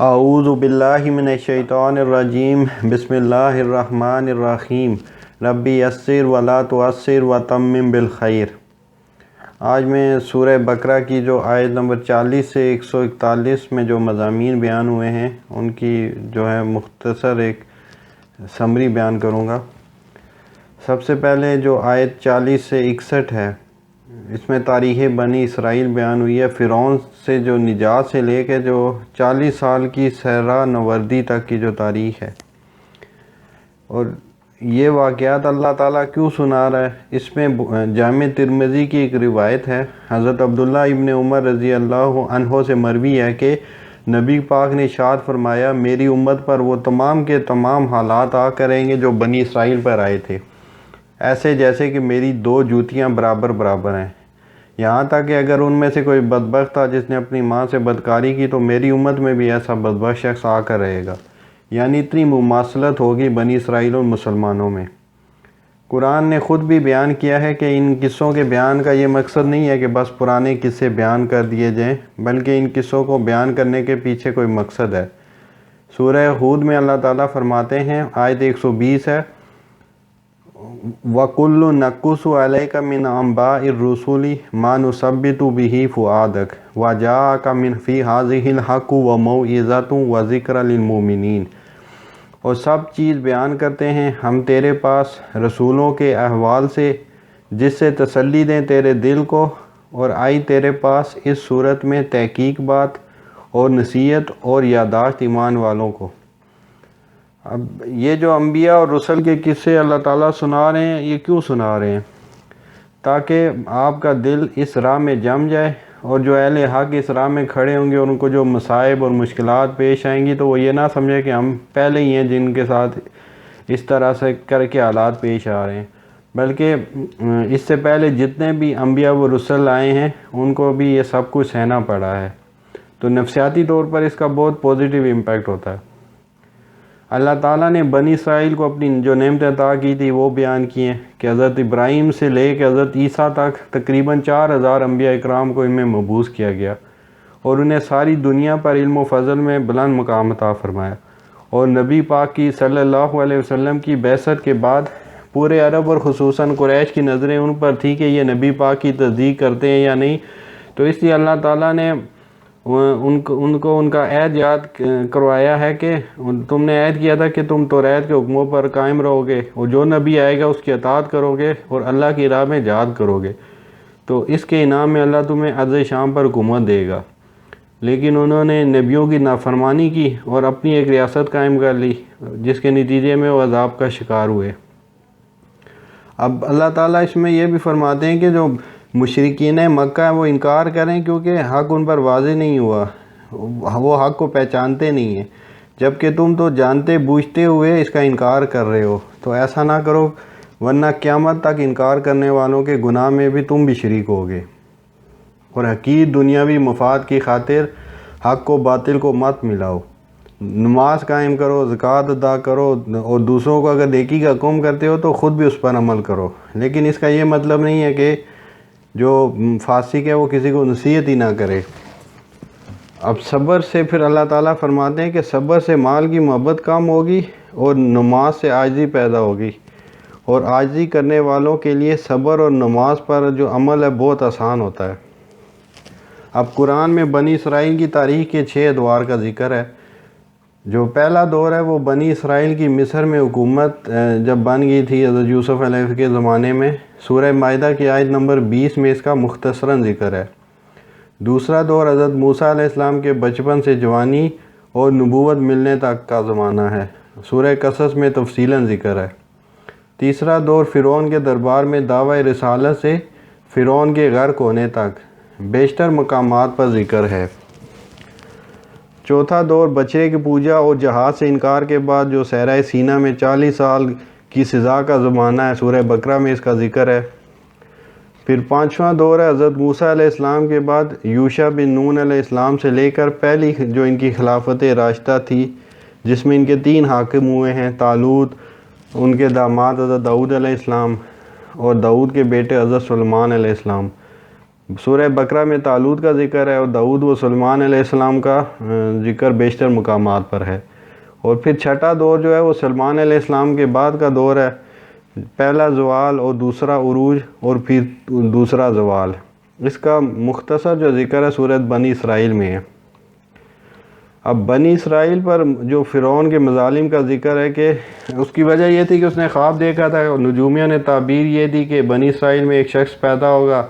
اعوذ باللہ من الشیطان الرجیم بسم اللہ الرحمن الرحیم ربی یسر ولا تعسر وتمم بالخیر۔ آج میں سورہ بقرہ کی جو آیت نمبر 40 سے 141 میں جو مضامین بیان ہوئے ہیں ان کی جو ہے مختصر ایک سمری بیان کروں گا۔ سب سے پہلے جو آیت 40 سے 61 ہے اس میں تاریخ بنی اسرائیل بیان ہوئی ہے، فرعون سے جو نجات سے لے کے جو 40 سال کی صحرا نوردی تک کی جو تاریخ ہے، اور یہ واقعات اللہ تعالیٰ کیوں سنا رہا ہے۔ اس میں جامع ترمذی کی ایک روایت ہے، حضرت عبداللہ ابن عمر رضی اللہ عنہ سے مروی ہے کہ نبی پاک نے ارشاد فرمایا، میری امت پر وہ تمام کے تمام حالات آ کریں گے جو بنی اسرائیل پر آئے تھے، ایسے جیسے کہ میری 2 جوتیاں برابر برابر ہیں، یہاں تک کہ اگر ان میں سے کوئی بدبخت تھا جس نے اپنی ماں سے بدکاری کی تو میری امت میں بھی ایسا بدبخت شخص آ کر رہے گا، یعنی اتنی مماثلت ہوگی بنی اسرائیل اور مسلمانوں میں۔ قرآن نے خود بھی بیان کیا ہے کہ ان قصوں کے بیان کا یہ مقصد نہیں ہے کہ بس پرانے قصے بیان کر دیے جائیں، بلکہ ان قصوں کو بیان کرنے کے پیچھے کوئی مقصد ہے۔ سورہ ہود میں اللہ تعالیٰ فرماتے ہیں، آیت 120 ہے، وَكُلُّ نَقُصُّ عَلَيْكَ مِنْ أَنْبَاءِ الرُّسُلِ مَا نُثَبِّتُ بِهِ فُؤَادَكَ وَجَاءَكَ مِنْ فِي هَٰذِهِ الْحَقُّ وَمَوْعِظَةٌ وَذِكْرًا لِلْمُؤْمِنِينَ۔ اور سب چیز بیان کرتے ہیں ہم تیرے پاس رسولوں کے احوال سے جس سے تسلی دیں تیرے دل کو، اور آئی تیرے پاس اس صورت میں تحقیق بات اور نصیحت اور یادداشت ایمان والوں کو۔ اب یہ جو انبیاء اور رسل کے قصے اللہ تعالیٰ سنا رہے ہیں، یہ کیوں سنا رہے ہیں؟ تاکہ آپ کا دل اس راہ میں جم جائے، اور جو اہل حق اس راہ میں کھڑے ہوں گے اور ان کو جو مصائب اور مشکلات پیش آئیں گی تو وہ یہ نہ سمجھے کہ ہم پہلے ہی ہیں جن کے ساتھ اس طرح سے کر کے حالات پیش آ رہے ہیں، بلکہ اس سے پہلے جتنے بھی انبیاء و رسل آئے ہیں ان کو بھی یہ سب کچھ سہنا پڑا ہے، تو نفسیاتی طور پر اس کا بہت پازیٹیو امپیکٹ ہوتا ہے۔ اللہ تعالیٰ نے بنی اسرائیل کو اپنی جو نعمتیں عطا کی تھی وہ بیان کی ہیں کہ حضرت ابراہیم سے لے کے حضرت عیسیٰ تک تقریباً 4000 انبیاء اکرام کو ان میں مبعوث کیا گیا، اور انہیں ساری دنیا پر علم و فضل میں بلند مقام عطا فرمایا، اور نبی پاک کی صلی اللہ علیہ وسلم کی بعثت کے بعد پورے عرب اور خصوصاً قریش کی نظریں ان پر تھی کہ یہ نبی پاک کی تصدیق کرتے ہیں یا نہیں، تو اس لیے اللہ تعالیٰ نے ان کو ان کا عہد یاد کروایا ہے کہ تم نے عہد کیا تھا کہ تم توریت کے حکموں پر قائم رہو گے، اور جو نبی آئے گا اس کی اطاعت کرو گے اور اللہ کی راہ میں جہاد کرو گے، تو اس کے انعام میں اللہ تمہیں ارض شام پر حکومت دے گا۔ لیکن انہوں نے نبیوں کی نافرمانی کی اور اپنی ایک ریاست قائم کر لی، جس کے نتیجے میں وہ عذاب کا شکار ہوئے۔ اب اللہ تعالیٰ اس میں یہ بھی فرماتے ہیں کہ جو مشرکین مکہ وہ انکار کریں کیونکہ حق ان پر واضح نہیں ہوا، وہ حق کو پہچانتے نہیں ہیں، جبکہ تم تو جانتے بوجھتے ہوئے اس کا انکار کر رہے ہو، تو ایسا نہ کرو ورنہ قیامت تک انکار کرنے والوں کے گناہ میں بھی تم بھی شریک ہوگے، اور حقیر دنیاوی مفاد کی خاطر حق کو باطل کو مت ملاؤ، نماز قائم کرو، زکوٰۃ ادا کرو، اور دوسروں کو اگر نیکی کا حکم کرتے ہو تو خود بھی اس پر عمل کرو، لیکن اس کا یہ مطلب نہیں ہے کہ جو فاسق ہے وہ کسی کو نصیحت ہی نہ کرے۔ اب صبر سے پھر اللہ تعالیٰ فرماتے ہیں کہ صبر سے مال کی محبت کم ہوگی اور نماز سے عاجزی پیدا ہوگی، اور عاجزی کرنے والوں کے لیے صبر اور نماز پر جو عمل ہے بہت آسان ہوتا ہے۔ اب قرآن میں بنی اسرائیل کی تاریخ کے 6 ادوار کا ذکر ہے۔ جو پہلا دور ہے وہ بنی اسرائیل کی مصر میں حکومت جب بن گئی تھی حضرت یوسف علیہ السلام کے زمانے میں، سورہ مائدہ کی آیت نمبر 20 میں اس کا مختصراً ذکر ہے۔ دوسرا دور حضرت موسیٰ علیہ السلام کے بچپن سے جوانی اور نبوت ملنے تک کا زمانہ ہے، سورہ قصص میں تفصیلاً ذکر ہے۔ تیسرا دور فرعون کے دربار میں دعوی رسالت سے فرعون کے غرق ہونے تک بیشتر مقامات پر ذکر ہے۔ چوتھا دور بچڑے کی پوجا اور جہاد سے انکار کے بعد جو صحرائے سینا میں 40 سال کی سزا کا زمانہ ہے، سورہ بقرہ میں اس کا ذکر ہے۔ پھر پانچواں دور ہے حضرت موسیٰ علیہ السلام کے بعد یوشع بن نون علیہ السلام سے لے کر پہلی جو ان کی خلافت راشدہ تھی، جس میں ان کے 3 حاکم ہوئے ہیں، طالوت، ان کے داماد حضرت داؤد علیہ السلام، اور داؤد کے بیٹے حضرت سلیمان علیہ السلام۔ سورہ بقرہ میں طالوت کا ذکر ہے اور داؤد و سلیمان علیہ السلام کا ذکر بیشتر مقامات پر ہے۔ اور پھر چھٹا دور جو ہے وہ سلیمان علیہ السلام کے بعد کا دور ہے، پہلا زوال اور دوسرا عروج اور پھر دوسرا زوال۔ اس کا مختصر جو ذکر ہے سورۃ بنی اسرائیل میں ہے۔ اب بنی اسرائیل پر جو فرعون کے مظالم کا ذکر ہے کہ اس کی وجہ یہ تھی کہ اس نے خواب دیکھا تھا اور نجومیوں نے تعبیر یہ دی کہ بنی اسرائیل میں ایک شخص پیدا ہوگا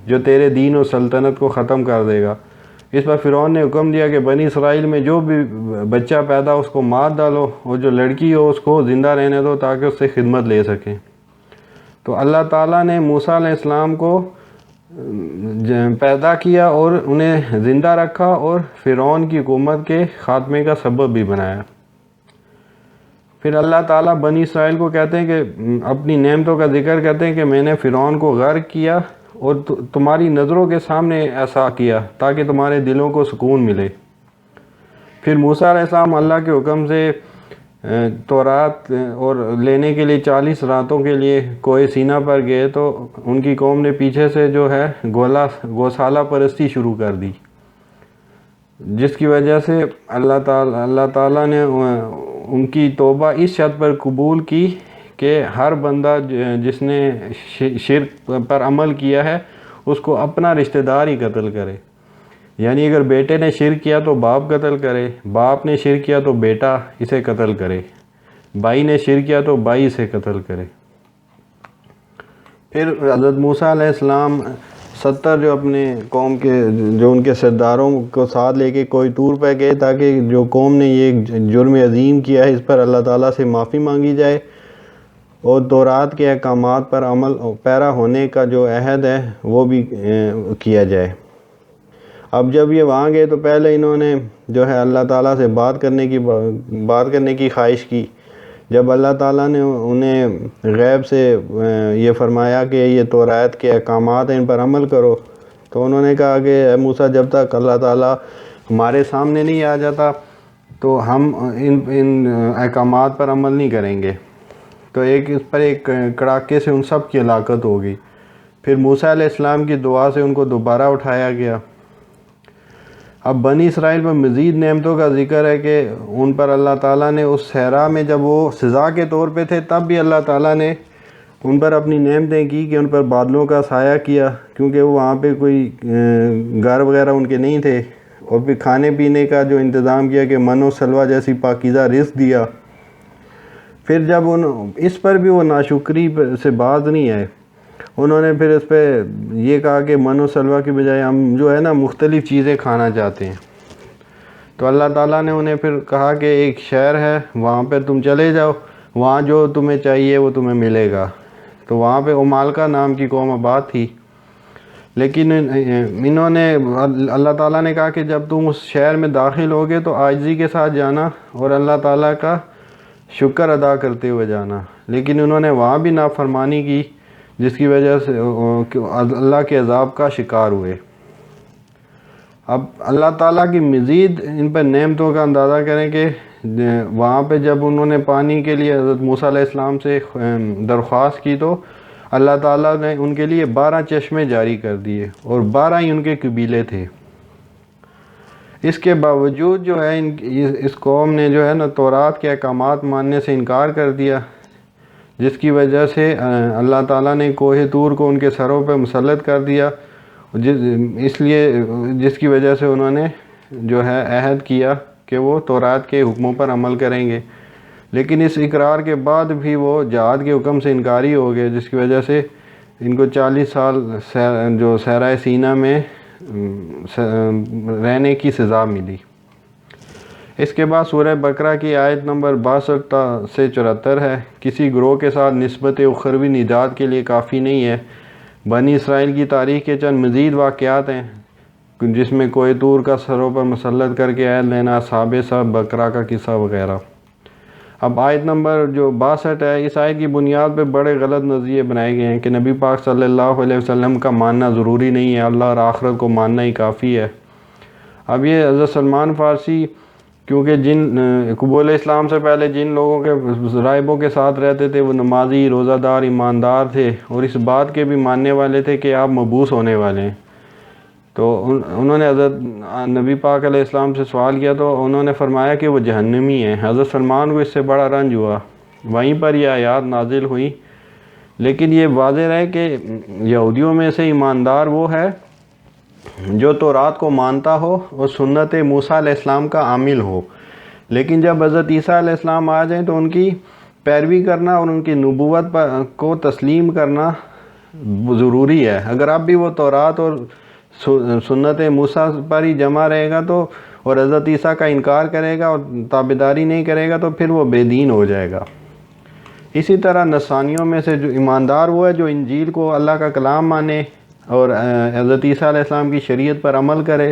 جو تیرے دین و سلطنت کو ختم کر دے گا۔ اس پر فرعون نے حکم دیا کہ بنی اسرائیل میں جو بھی بچہ پیدا اس کو مار ڈالو اور جو لڑکی ہو اس کو زندہ رہنے دو تاکہ اس سے خدمت لے سکیں۔ تو اللہ تعالیٰ نے موسیٰ علیہ السلام کو پیدا کیا اور انہیں زندہ رکھا اور فرعون کی حکومت کے خاتمے کا سبب بھی بنایا۔ پھر اللہ تعالیٰ بنی اسرائیل کو کہتے ہیں کہ اپنی نعمتوں کا ذکر کرتے ہیں کہ میں نے فرعون کو غرق کیا اور تمہاری نظروں کے سامنے ایسا کیا تاکہ تمہارے دلوں کو سکون ملے۔ پھر موسیٰ علیہ السلام اللہ کے حکم سے تورات اور لینے کے لیے 40 راتوں کے لیے کوہ سینا پر گئے تو ان کی قوم نے پیچھے سے جو ہے گوسالہ پرستی شروع کر دی، جس کی وجہ سے اللہ تعالیٰ نے ان کی توبہ اس شرط پر قبول کی کہ ہر بندہ جس نے شرک پر عمل کیا ہے اس کو اپنا رشتہ دار ہی قتل کرے، یعنی اگر بیٹے نے شرک کیا تو باپ قتل کرے، باپ نے شرک کیا تو بیٹا اسے قتل کرے، بھائی نے شرک کیا تو بھائی اسے قتل کرے۔ پھر حضرت موسیٰ علیہ السلام 70 جو اپنے قوم کے جو ان کے سرداروں کو ساتھ لے کے کوئی طور پہ گئے تاکہ جو قوم نے یہ جرم عظیم کیا ہے اس پر اللہ تعالیٰ سے معافی مانگی جائے اور تورات کے احکامات پر عمل پیرا ہونے کا جو عہد ہے وہ بھی کیا جائے۔ اب جب یہ وہاں گئے تو پہلے انہوں نے جو ہے اللہ تعالیٰ سے بات کرنے کی خواہش کی۔ جب اللہ تعالیٰ نے انہیں غیب سے یہ فرمایا کہ یہ تورات کے احکامات ہیں ان پر عمل کرو، تو انہوں نے کہا کہ اے موسیٰ جب تک اللہ تعالیٰ ہمارے سامنے نہیں آ جاتا تو ہم ان احکامات پر عمل نہیں کریں گے۔ تو اس پر ایک کڑاکے سے ان سب کی ہلاکت ہو گئی۔ پھر موسیٰ علیہ السلام کی دعا سے ان کو دوبارہ اٹھایا گیا۔ اب بنی اسرائیل پر مزید نعمتوں کا ذکر ہے کہ ان پر اللہ تعالیٰ نے اس صحرا میں جب وہ سزا کے طور پہ تھے تب بھی اللہ تعالیٰ نے ان پر اپنی نعمتیں کی کہ ان پر بادلوں کا سایہ کیا، کیونکہ وہ وہاں پہ کوئی گھر وغیرہ ان کے نہیں تھے، اور پھر کھانے پینے کا جو انتظام کیا کہ من و سلوہ جیسی پاکیزہ رزق دیا۔ پھر جب اس پر بھی وہ ناشکری سے باز نہیں آئے، انہوں نے پھر اس پہ یہ کہا کہ من و سلوہ کی بجائے ہم جو ہے نا مختلف چیزیں کھانا چاہتے ہیں۔ تو اللہ تعالیٰ نے انہیں پھر کہا کہ ایک شہر ہے وہاں پہ تم چلے جاؤ، وہاں جو تمہیں چاہیے وہ تمہیں ملے گا۔ تو وہاں پہ عمالقہ نام کی قوم آباد تھی، لیکن انہوں نے اللہ تعالیٰ نے کہا کہ جب تم اس شہر میں داخل ہوگے تو عاجزی کے ساتھ جانا اور اللہ تعالیٰ کا شکر ادا کرتے ہوئے جانا، لیکن انہوں نے وہاں بھی نافرمانی کی جس کی وجہ سے اللہ کے عذاب کا شکار ہوئے۔ اب اللہ تعالیٰ کی مزید ان پر نعمتوں کا اندازہ کریں کہ وہاں پہ جب انہوں نے پانی کے لیے حضرت موسیٰ علیہ السلام سے درخواست کی تو اللہ تعالیٰ نے ان کے لیے 12 چشمے جاری کر دیے اور 12 ہی ان کے قبیلے تھے۔ اس کے باوجود جو ہے اس قوم نے جو ہے نا تورات کے احکامات ماننے سے انکار کر دیا، جس کی وجہ سے اللہ تعالیٰ نے کوہ طور کو ان کے سروں پہ مسلط کر دیا، جس کی وجہ سے انہوں نے جو ہے عہد کیا کہ وہ تورات کے حکموں پر عمل کریں گے، لیکن اس اقرار کے بعد بھی وہ جہاد کے حکم سے انکاری ہو گئے، جس کی وجہ سے ان کو 40 سال جو صحرا سینا میں رہنے کی سزا ملی۔ اس کے بعد سورہ بقرہ کی آیت نمبر 62 سے 74 ہے۔ کسی گروہ کے ساتھ نسبت اخروی نجات کے لیے کافی نہیں ہے۔ بنی اسرائیل کی تاریخ کے چند مزید واقعات ہیں جس میں کوہ طور کا سروں پر مسلط کر کے عہد لینا، اصحاب سب، بقرہ کا قصہ وغیرہ۔ اب آیت نمبر جو 62 ہے، اس آیت کی بنیاد پہ بڑے غلط نظریے بنائے گئے ہیں کہ نبی پاک صلی اللہ علیہ وسلم کا ماننا ضروری نہیں ہے، اللہ اور آخرت کو ماننا ہی کافی ہے۔ اب یہ حضرت سلمان فارسی کیونکہ قبول اسلام سے پہلے جن لوگوں کے راہبوں کے ساتھ رہتے تھے وہ نمازی، روزہ دار، ایماندار تھے اور اس بات کے بھی ماننے والے تھے کہ آپ مبعوث ہونے والے ہیں، تو انہوں نے حضرت نبی پاک علیہ السلام سے سوال کیا تو انہوں نے فرمایا کہ وہ جہنمی ہیں۔ حضرت سلمان کو اس سے بڑا رنج ہوا، وہیں پر یہ آیات نازل ہوئی۔ لیکن یہ واضح رہے کہ یہودیوں میں سے ایماندار وہ ہے جو تورات کو مانتا ہو اور سنت موسیٰ علیہ السلام کا عامل ہو، لیکن جب حضرت عیسیٰ علیہ السلام آ جائیں تو ان کی پیروی کرنا اور ان کی نبوت کو تسلیم کرنا ضروری ہے۔ اگر اب بھی وہ تورات اور سنت موسیٰ پر ہی جمع رہے گا تو اور حضرت عیسیٰ کا انکار کرے گا اور تابعداری نہیں کرے گا تو پھر وہ بے دین ہو جائے گا۔ اسی طرح نصرانیوں میں سے جو ایماندار وہ ہے جو انجیل کو اللہ کا کلام مانے اور حضرت عیسیٰ علیہ السلام کی شریعت پر عمل کرے،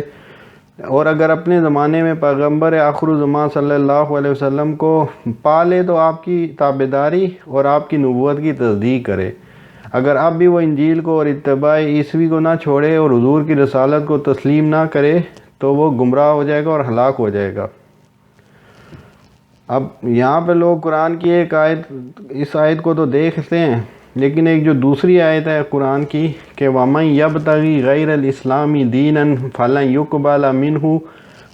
اور اگر اپنے زمانے میں پیغمبر آخر الزمان صلی اللہ علیہ وسلم کو پالے تو آپ کی تابعداری اور آپ کی نبوت کی تصدیق کرے۔ اگر اب بھی وہ انجیل کو اور اتباع عیسوی کو نہ چھوڑے اور حضور کی رسالت کو تسلیم نہ کرے تو وہ گمراہ ہو جائے گا اور ہلاک ہو جائے گا۔ اب یہاں پہ لوگ قرآن کی ایک آیت، اس آیت کو تو دیکھتے ہیں، لیکن ایک جو دوسری آیت ہے قرآن کی کہ وَمَن يَبْتَغِي غَيْرَ الْإِسْلَامِ دِينًا فَلَن يُقْبَلَ مِنْهُ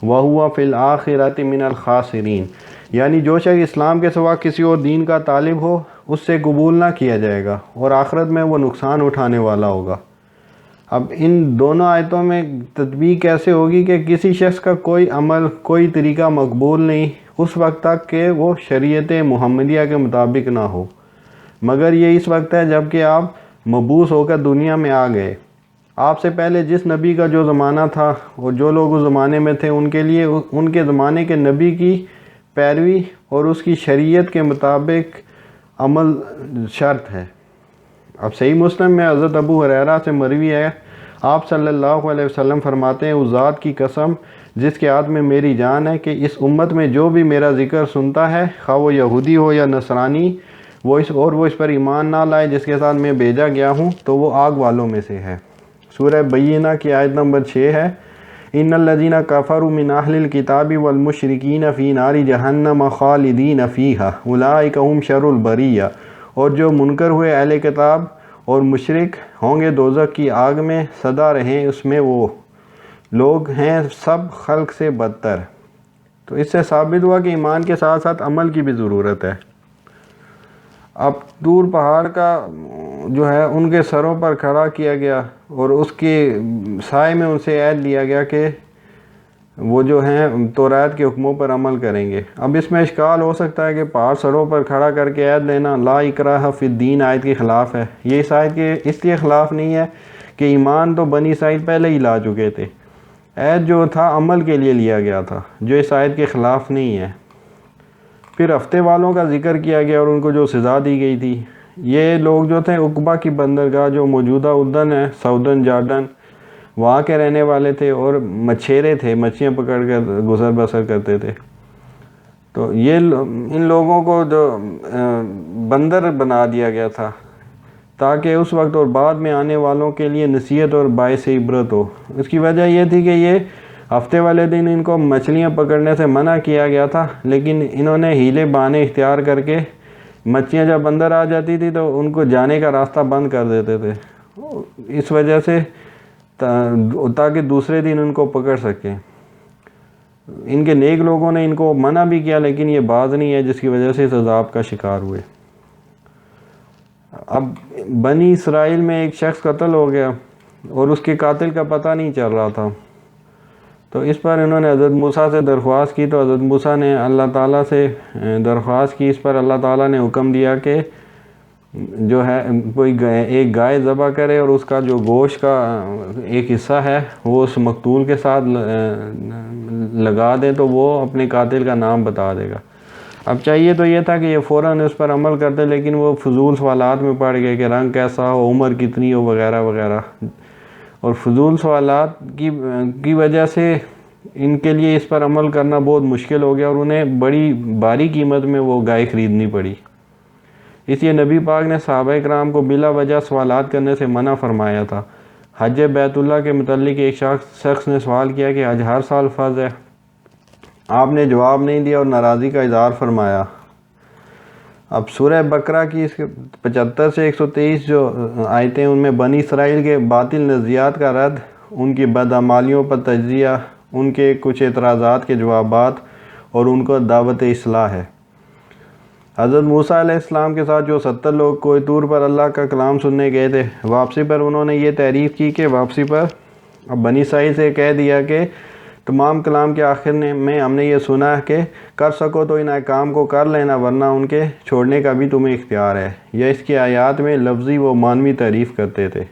وَهُوَ فِي الْآخِرَةِ مِنَ الْخَاسِرِينَ، یعنی جو شخص اسلام کے سوا کسی اور دین کا طالب ہو اس سے قبول نہ کیا جائے گا اور آخرت میں وہ نقصان اٹھانے والا ہوگا۔ اب ان دونوں آیتوں میں تطبیق کیسے ہوگی کہ کسی شخص کا کوئی عمل، کوئی طریقہ مقبول نہیں اس وقت تک کہ وہ شریعت محمدیہ کے مطابق نہ ہو، مگر یہ اس وقت ہے جب کہ آپ مبعوث ہو کر دنیا میں آ گئے۔ آپ سے پہلے جس نبی کا جو زمانہ تھا اور جو لوگ اس زمانے میں تھے ان کے لیے ان کے زمانے کے نبی کی پیروی اور اس کی شریعت کے مطابق عمل شرط ہے۔ اب صحیح مسلم میں حضرت ابو ہریرہ سے مروی ہے، آپ صلی اللہ علیہ وسلم فرماتے ہیں، اس ذات کی قسم جس کے ہاتھ میں میری جان ہے کہ اس امت میں جو بھی میرا ذکر سنتا ہے، خواہ وہ یہودی ہو یا نصرانی، وہ اس پر ایمان نہ لائے جس کے ساتھ میں بھیجا گیا ہوں تو وہ آگ والوں میں سے ہے۔ سورہ بینہ کی آیت نمبر 6 ہے، ان الذین کفروا من اہل الکتاب والمشرکین فی نار جہنم خالدین فیہا اولئک هم شر البریہ، اور جو منکر ہوئے اہل کتاب اور مشرک ہوں گے دوزخ کی آگ میں سدا رہیں اس میں، وہ لوگ ہیں سب خلق سے بدتر۔ تو اس سے ثابت ہوا کہ ایمان کے ساتھ ساتھ عمل کی بھی ضرورت ہے۔ اب طور پہاڑ کا جو ہے ان کے سروں پر کھڑا کیا گیا اور اس کے سائے میں ان سے عہد لیا گیا کہ وہ جو ہیں تورات کے حکموں پر عمل کریں گے۔ اب اس میں اشکال ہو سکتا ہے کہ پہاڑ سروں پر کھڑا کر کے عہد لینا لا اکراہ فی الدین آیت کے خلاف ہے۔ یہ اس آیت کے اس لیے خلاف نہیں ہے کہ ایمان تو بنی اسرائیل پہلے ہی لا چکے تھے، عہد جو تھا عمل کے لیے لیا گیا تھا، جو اس آیت کے خلاف نہیں ہے۔ پھر ہفتے والوں کا ذکر کیا گیا اور ان کو جو سزا دی گئی تھی، یہ لوگ جو تھے عقبہ کی بندرگاہ جو موجودہ اردن ہے، ساؤدرن جارڈن، وہاں کے رہنے والے تھے اور مچھیرے تھے، مچھلیاں پکڑ کر گزر بسر کرتے تھے۔ تو یہ ان لوگوں کو جو بندر بنا دیا گیا تھا تاکہ اس وقت اور بعد میں آنے والوں کے لیے نصیحت اور باعث عبرت ہو۔ اس کی وجہ یہ تھی کہ یہ ہفتے والے دن ان کو مچھلیاں پکڑنے سے منع کیا گیا تھا، لیکن انہوں نے ہیلے بہانے اختیار کر کے مچھلیاں جب اندر آ جاتی تھی تو ان کو جانے کا راستہ بند کر دیتے تھے، اس وجہ سے تاکہ دوسرے دن ان کو پکڑ سکیں۔ ان کے نیک لوگوں نے ان کو منع بھی کیا لیکن یہ باز نہیں ہے، جس کی وجہ سے اس عذاب کا شکار ہوئے۔ اب بنی اسرائیل میں ایک شخص قتل ہو گیا اور اس کے قاتل کا پتہ نہیں چل رہا تھا، تو اس پر انہوں نے حضرت موسیٰ سے درخواست کی، تو حضرت موسیٰ نے اللہ تعالیٰ سے درخواست کی۔ اس پر اللہ تعالیٰ نے حکم دیا کہ جو ہے کوئی ایک گائے ذبح کرے اور اس کا جو گوشت کا ایک حصہ ہے وہ اس مقتول کے ساتھ لگا دے تو وہ اپنے قاتل کا نام بتا دے گا۔ اب چاہیے تو یہ تھا کہ یہ فوراً اس پر عمل کرتے، لیکن وہ فضول سوالات میں پڑ گئے کہ رنگ کیسا ہو، عمر کتنی ہو، وغیرہ وغیرہ، اور فضول سوالات کی وجہ سے ان کے لیے اس پر عمل کرنا بہت مشکل ہو گیا اور انہیں بڑی بھاری قیمت میں وہ گائے خریدنی پڑی۔ اس لیے نبی پاک نے صحابہ کرام کو بلا وجہ سوالات کرنے سے منع فرمایا تھا۔ حج بیت اللہ کے متعلق ایک شخص نے سوال کیا کہ حج ہر سال فرض ہے، آپ نے جواب نہیں دیا اور ناراضی کا اظہار فرمایا۔ اب سورہ بقرہ کی 75 سے 123 جو آیتیں ان میں بنی اسرائیل کے باطل نظریات کا رد ان کی بدعمالیوں پر تجزیہ، ان کے کچھ اعتراضات کے جوابات اور ان کو دعوت اصلاح ہے۔ حضرت موسیٰ علیہ السلام کے ساتھ جو 70 لوگ کوہ طور پر اللہ کا کلام سننے گئے تھے، واپسی پر انہوں نے یہ تعریف کی کہ واپسی پر اب بنی اسرائیل سے کہہ دیا کہ تمام کلام کے آخر میں ہم نے یہ سنا ہے کہ کر سکو تو ان احکام کو کر لینا، ورنہ ان کے چھوڑنے کا بھی تمہیں اختیار ہے۔ یہ اس کی آیات میں لفظی و معنوی تعریف کرتے تھے۔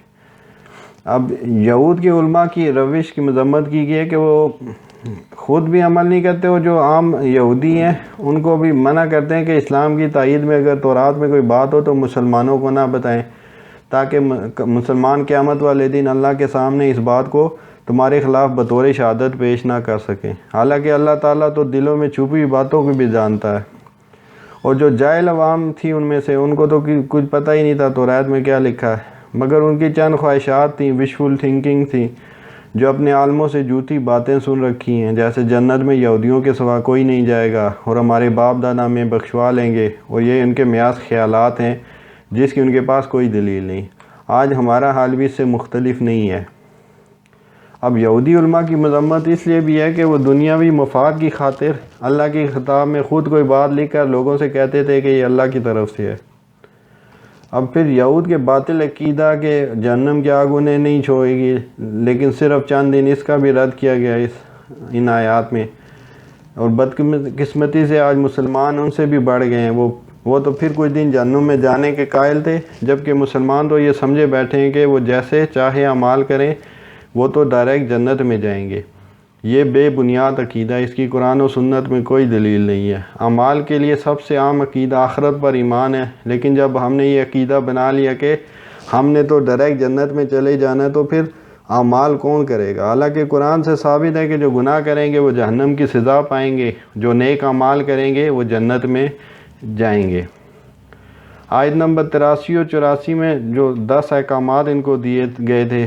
اب یہود کے علماء کی روش کی مذمت کی گئی ہے کہ وہ خود بھی عمل نہیں کرتے، اور جو عام یہودی ہیں ان کو بھی منع کرتے ہیں کہ اسلام کی تائید میں اگر تورات میں کوئی بات ہو تو مسلمانوں کو نہ بتائیں، تاکہ مسلمان قیامت والے دن اللہ کے سامنے اس بات کو تمہارے خلاف بطور شہادت پیش نہ کر سکیں۔ حالانکہ اللہ تعالیٰ تو دلوں میں چھپی ہوئی باتوں کو بھی جانتا ہے، اور جو جاہل عوام تھی ان میں سے ان کو تو کچھ پتہ ہی نہیں تھا تورات میں کیا لکھا ہے، مگر ان کی چند خواہشات تھیں، وشفل تھنکنگ تھی، جو اپنے عالموں سے جھوٹی باتیں سن رکھی ہیں، جیسے جنت میں یہودیوں کے سوا کوئی نہیں جائے گا اور ہمارے باپ دادا میں بخشوا لیں گے، اور یہ ان کے محض خیالات ہیں جس کی ان کے پاس کوئی دلیل نہیں۔ آج ہمارا حال بھی اس سے مختلف نہیں ہے۔ اب یہودی علماء کی مذمت اس لیے بھی ہے کہ وہ دنیاوی مفاد کی خاطر اللہ کی خطاب میں خود کوئی بات لکھ کر لوگوں سے کہتے تھے کہ یہ اللہ کی طرف سے ہے۔ اب پھر یہود کے باطل عقیدہ کہ جہنم کی آگ انہیں نہیں چھوئے گی، لیکن صرف چند دن، اس کا بھی رد کیا گیا ان آیات میں، اور بدقسمتی سے آج مسلمان ان سے بھی بڑھ گئے ہیں۔ وہ تو پھر کچھ دن جہنم میں جانے کے قائل تھے، جبکہ مسلمان تو یہ سمجھے بیٹھے ہیں کہ وہ جیسے چاہے اعمال کریں وہ تو ڈائریکٹ جنت میں جائیں گے۔ یہ بے بنیاد عقیدہ، اس کی قرآن و سنت میں کوئی دلیل نہیں ہے۔ اعمال کے لیے سب سے عام عقیدہ آخرت پر ایمان ہے، لیکن جب ہم نے یہ عقیدہ بنا لیا کہ ہم نے تو ڈائریکٹ جنت میں چلے جانا ہے، تو پھر اعمال کون کرے گا؟ حالانکہ قرآن سے ثابت ہے کہ جو گناہ کریں گے وہ جہنم کی سزا پائیں گے، جو نیک اعمال کریں گے وہ جنت میں جائیں گے۔ آیت نمبر 83 اور 84 میں جو 10 احکامات ان کو دیے گئے تھے،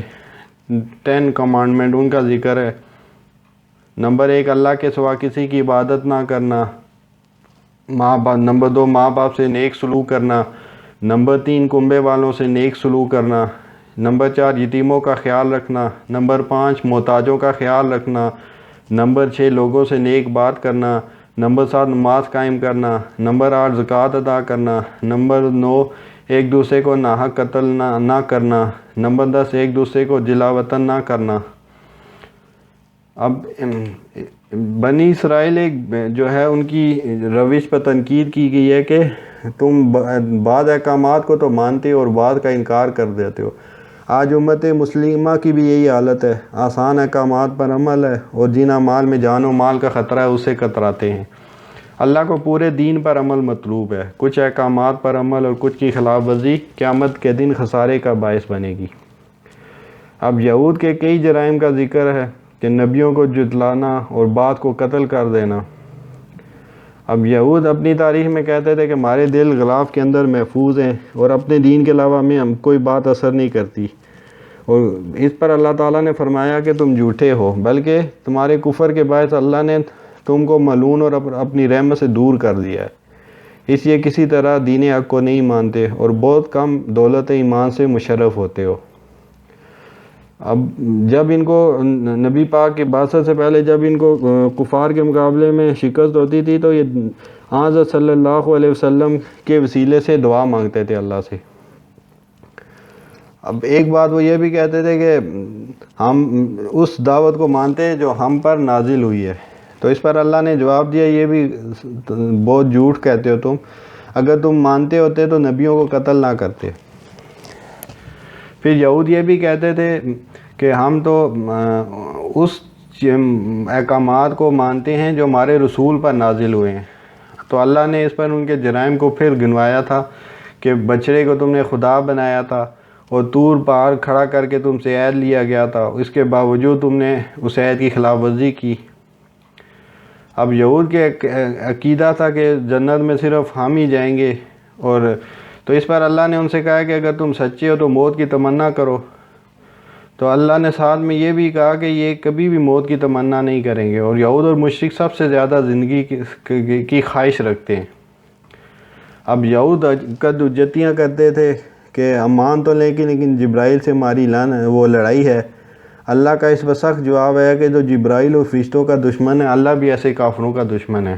10 کمانڈمنٹ، ان کا ذکر ہے۔ نمبر 1، اللہ کے سوا کسی کی عبادت نہ کرنا۔ نمبر 2، ماں باپ سے نیک سلوک کرنا۔ نمبر 3، کنبے والوں سے نیک سلوک کرنا۔ نمبر 4، یتیموں کا خیال رکھنا۔ نمبر 5، محتاجوں کا خیال رکھنا۔ نمبر 6، لوگوں سے نیک بات کرنا۔ نمبر 7، نماز قائم کرنا۔ نمبر 8، زکوٰۃ ادا کرنا۔ نمبر 9، ایک دوسرے کو ناحق قتل نہ کرنا۔ نمبر 10، ایک دوسرے کو جلا وطن نہ کرنا۔ اب بنی اسرائیل جو ہے ان کی روش پر تنقید کی گئی ہے کہ تم بعض احکامات کو تو مانتے ہو اور بعض کا انکار کر دیتے ہو۔ آج امت مسلمہ کی بھی یہی حالت ہے، آسان احکامات پر عمل ہے اور جن اعمال میں جان و مال کا خطرہ ہے اسے کتراتے ہیں۔ اللہ کو پورے دین پر عمل مطلوب ہے، کچھ احکامات پر عمل اور کچھ کی خلاف ورزی قیامت کے دن خسارے کا باعث بنے گی۔ اب یہود کے کئی جرائم کا ذکر ہے کہ نبیوں کو جھٹلانا اور بعض کو قتل کر دینا۔ اب یہود اپنی تاریخ میں کہتے تھے کہ ہمارے دل غلاف کے اندر محفوظ ہیں اور اپنے دین کے علاوہ ہمیں کوئی بات اثر نہیں کرتی، اور اس پر اللہ تعالیٰ نے فرمایا کہ تم جھوٹے ہو، بلکہ تمہارے کفر کے باعث اللہ نے تم کو ملعون اور اپنی رحمت سے دور کر دیا ہے، اس لیے کسی طرح دین حق کو نہیں مانتے اور بہت کم دولت ایمان سے مشرف ہوتے ہو۔ اب جب ان کو نبی پاک کی بعثت سے پہلے جب ان کو کفار کے مقابلے میں شکست ہوتی تھی تو یہ حضرت صلی اللہ علیہ وسلم کے وسیلے سے دعا مانگتے تھے اللہ سے۔ اب ایک بات وہ یہ بھی کہتے تھے کہ ہم اس دعوت کو مانتے ہیں جو ہم پر نازل ہوئی ہے، تو اس پر اللہ نے جواب دیا یہ بھی بہت جھوٹ کہتے ہو تم، اگر تم مانتے ہوتے تو نبیوں کو قتل نہ کرتے۔ پھر یہود یہ بھی کہتے تھے کہ ہم تو اس احکامات کو مانتے ہیں جو ہمارے رسول پر نازل ہوئے ہیں، تو اللہ نے اس پر ان کے جرائم کو پھر گنوایا تھا کہ بچڑے کو تم نے خدا بنایا تھا اور طور پہاڑ کھڑا کر کے تم سے عہد لیا گیا تھا، اس کے باوجود تم نے اس عہد کی خلاف ورزی کی۔ اب یہود کے عقیدہ تھا کہ جنت میں صرف ہم ہی جائیں گے، اور تو اس پر اللہ نے ان سے کہا کہ اگر تم سچے ہو تو موت کی تمنا کرو، تو اللہ نے ساتھ میں یہ بھی کہا کہ یہ کبھی بھی موت کی تمنا نہیں کریں گے، اور یہود اور مشرک سب سے زیادہ زندگی کی خواہش رکھتے ہیں۔ اب یہود قد حجتیاں کرتے تھے کہ ہم مان تو لیکن جبرائیل سے ہماری وہ لڑائی ہے، اللہ کا اس پر سخت جواب ہے کہ جو جبرائیل اور فرشتوں کا دشمن ہے، اللہ بھی ایسے کافروں کا دشمن ہے۔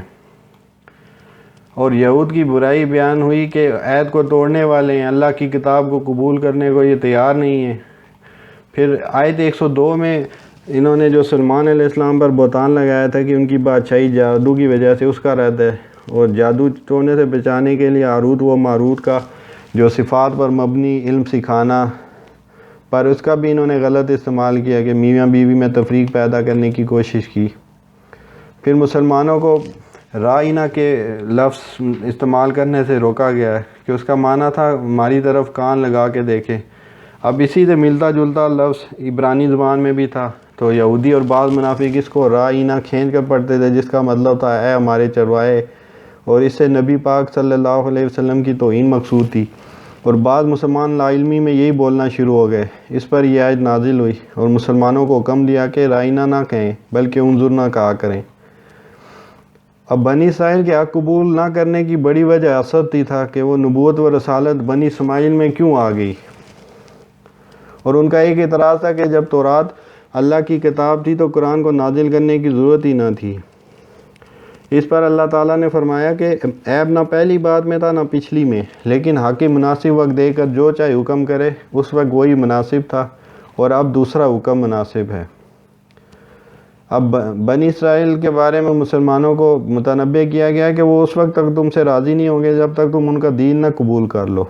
اور یہود کی برائی بیان ہوئی کہ عہد کو توڑنے والے ہیں، اللہ کی کتاب کو قبول کرنے کو یہ تیار نہیں ہیں۔ پھر آیت 102 میں انہوں نے جو سلمان علیہ السلام پر بہتان لگایا تھا کہ ان کی بادشاہی جادو کی وجہ سے، اس کا رد ہے، اور جادو ٹونے سے بچانے کے لیے ہاروت و ماروت کا جو صفات پر مبنی علم سکھانا، پر اس کا بھی انہوں نے غلط استعمال کیا کہ میاں بیوی میں تفریق پیدا کرنے کی کوشش کی۔ پھر مسلمانوں کو رائنا کے لفظ استعمال کرنے سے روکا گیا ہے کہ اس کا معنی تھا ہماری طرف کان لگا کے دیکھیں۔ اب اسی سے ملتا جلتا لفظ عبرانی زبان میں بھی تھا، تو یہودی اور بعض منافق اس کو رائنا کھینچ کر پڑھتے تھے، جس کا مطلب تھا اے ہمارے چروائے، اور اس سے نبی پاک صلی اللہ علیہ وسلم کی توہین مقصود تھی۔ اور بعض مسلمان لا علمی میں یہی بولنا شروع ہو گئے۔ اس پر یہ آیت نازل ہوئی اور مسلمانوں کو حکم دیا کہ رائنا نہ کہیں بلکہ انظر نہ کہا کریں۔ اب بنی اسرائیل کے حق قبول نہ کرنے کی بڑی وجہ حسد تھی تھا کہ وہ نبوت و رسالت بنی اسماعیل میں کیوں آ گئی، اور ان کا ایک اعتراض تھا کہ جب تورات اللہ کی کتاب تھی تو قرآن کو نازل کرنے کی ضرورت ہی نہ تھی۔ اس پر اللہ تعالیٰ نے فرمایا کہ عیب نہ پہلی بات میں تھا نہ پچھلی میں، لیکن حق مناسب وقت دے کر جو چاہے حکم کرے، اس وقت وہی مناسب تھا، اور اب دوسرا حکم مناسب ہے۔ اب بنی اسرائیل کے بارے میں مسلمانوں کو متنبہ کیا گیا کہ وہ اس وقت تک تم سے راضی نہیں ہوں گے جب تک تم ان کا دین نہ قبول کر لو۔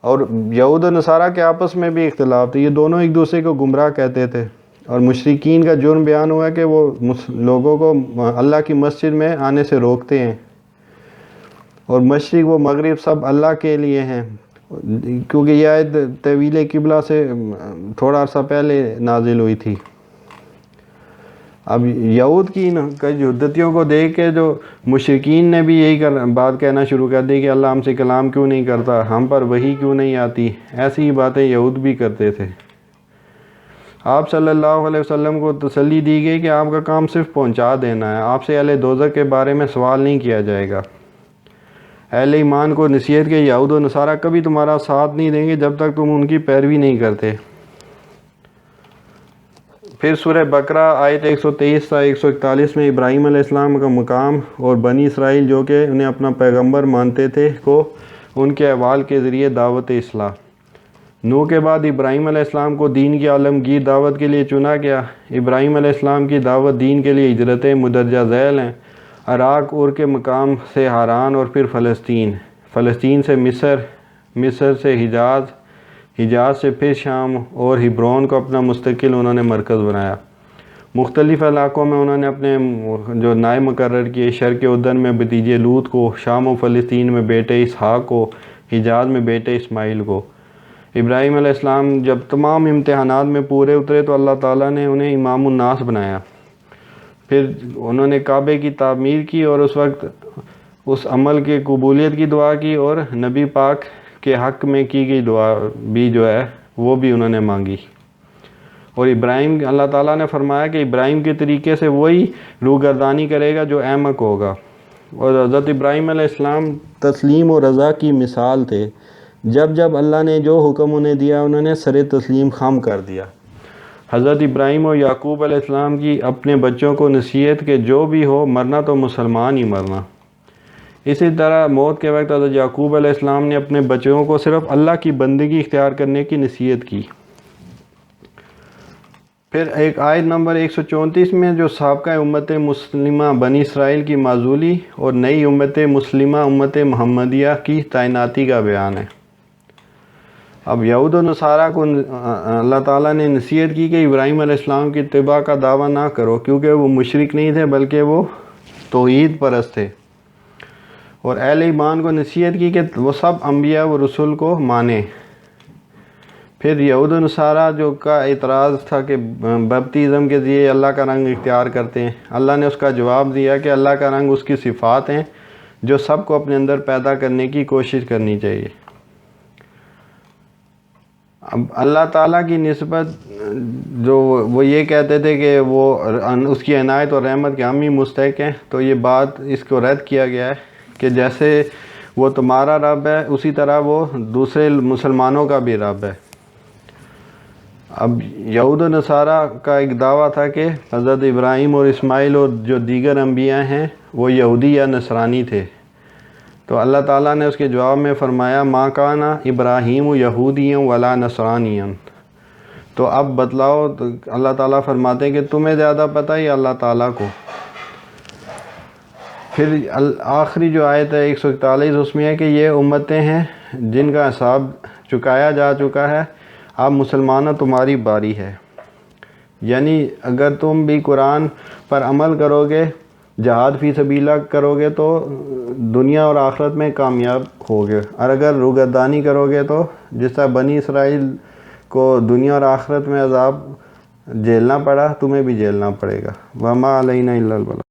اور یہود و نصارہ کے آپس میں بھی اختلاف تھے، یہ دونوں ایک دوسرے کو گمراہ کہتے تھے، اور مشرکین کا جرم بیان ہوا کہ وہ لوگوں کو اللہ کی مسجد میں آنے سے روکتے ہیں، اور مشرق و مغرب سب اللہ کے لیے ہیں، کیونکہ یہ آیت طویل قبلہ سے تھوڑا عرصہ پہلے نازل ہوئی تھی۔ اب یہود کی جدتیوں کو دیکھ کے جو مشرکین نے بھی یہی بات کہنا شروع کر دی کہ اللہ ہم سے کلام کیوں نہیں کرتا، ہم پر وحی کیوں نہیں آتی، ایسی ہی باتیں یہود بھی کرتے تھے۔ آپ صلی اللہ علیہ وسلم کو تسلی دی گئی کہ آپ کا کام صرف پہنچا دینا ہے، آپ سے اہل دوزخ کے بارے میں سوال نہیں کیا جائے گا۔ اہل ایمان کو نصیحت کہ یہود و نصارہ کبھی تمہارا ساتھ نہیں دیں گے جب تک تم ان کی پیروی نہیں کرتے۔ پھر سورہ بقرہ آیت 123 تا 141 میں ابراہیم علیہ السلام کا مقام اور بنی اسرائیل جو کہ انہیں اپنا پیغمبر مانتے تھے کو ان کے احوال کے ذریعے دعوت اصلاح۔ نوح کے بعد ابراہیم علیہ السلام کو دین کی عالمگیر دعوت کے لیے چنا گیا۔ ابراہیم علیہ السلام کی دعوت دین کے لیے ہجرتیں مدرجہ ذیل ہیں: عراق، اور کے مقام سے ہاران، اور پھر فلسطین سے مصر، مصر سے حجاز، حجاز سے پھر شام، اور ہبرون کو اپنا مستقل انہوں نے مرکز بنایا۔ مختلف علاقوں میں انہوں نے اپنے جو نائب مقرر کیے: شرق اردن میں بھتیجے لوط کو، شام و فلسطین میں بیٹے اسحاق کو، حجاز میں بیٹے اسماعیل کو۔ ابراہیم علیہ السلام جب تمام امتحانات میں پورے اترے تو اللہ تعالیٰ نے انہیں امام الناس بنایا۔ پھر انہوں نے کعبے کی تعمیر کی، اور اس وقت اس عمل کے قبولیت کی دعا کی، اور نبی پاک کے حق میں کی گئی دعا بھی جو ہے وہ بھی انہوں نے مانگی۔ اور ابراہیم، اللہ تعالیٰ نے فرمایا کہ ابراہیم کے طریقے سے وہی روگردانی کرے گا جو احمق ہوگا۔ اور حضرت ابراہیم علیہ السلام تسلیم و رضا کی مثال تھے، جب جب اللہ نے جو حکم انہیں دیا انہوں نے سر تسلیم خم کر دیا۔ حضرت ابراہیم اور یعقوب علیہ السلام کی اپنے بچوں کو نصیحت کہ جو بھی ہو مرنا تو مسلمان ہی مرنا۔ اسی طرح موت کے وقت حضرت یعقوب علیہ السلام نے اپنے بچوں کو صرف اللہ کی بندگی اختیار کرنے کی نصیحت کی۔ پھر ایک آیت نمبر 134 میں جو سابقہ امت مسلمہ بنی اسرائیل کی معزولی اور نئی امت مسلمہ امت محمدیہ کی تعیناتی کا بیان ہے۔ اب یہود و نصارہ کو اللہ تعالیٰ نے نصیحت کی کہ ابراہیم علیہ السلام کی اتباع کا دعویٰ نہ کرو، کیونکہ وہ مشرک نہیں تھے بلکہ وہ توحید پرست تھے، اور اہل ایمان کو نصیحت کی کہ وہ سب انبیاء و رسول کو مانیں۔ پھر یہود و نصارہ جو کا اعتراض تھا کہ بپتیزم کے ذریعے اللہ کا رنگ اختیار کرتے ہیں، اللہ نے اس کا جواب دیا کہ اللہ کا رنگ اس کی صفات ہیں جو سب کو اپنے اندر پیدا کرنے کی کوشش کرنی چاہیے۔ اب اللہ تعالیٰ کی نسبت جو وہ یہ کہتے تھے کہ وہ اس کی عنایت اور رحمت کے ہم ہی مستحق ہیں، تو یہ بات اس کو رد کیا گیا ہے کہ جیسے وہ تمہارا رب ہے اسی طرح وہ دوسرے مسلمانوں کا بھی رب ہے۔ اب یہود و نصارہ کا ایک دعویٰ تھا کہ حضرت ابراہیم اور اسماعیل اور جو دیگر انبیاء ہیں وہ یہودی یا نصرانی تھے، تو اللہ تعالیٰ نے اس کے جواب میں فرمایا ما کان ابراہیم یہودیا ولا نصرانیا۔ تو اب بتلاؤ، تو اللہ تعالیٰ فرماتے ہیں کہ تمہیں زیادہ پتہ یا اللہ تعالیٰ کو؟ پھر آخری جو آیت ہے 141، اس میں ہے کہ یہ امتیں ہیں جن کا حساب چکایا جا چکا ہے، اب مسلمانوں تمہاری باری ہے۔ یعنی اگر تم بھی قرآن پر عمل کرو گے، جہاد فی سبیل اللہ کرو گے تو دنیا اور آخرت میں کامیاب ہوگے، اور اگر روگردانی کرو گے تو جس طرح بنی اسرائیل کو دنیا اور آخرت میں عذاب جھیلنا پڑا، تمہیں بھی جھیلنا پڑے گا۔ وما علینا الا البلاغ۔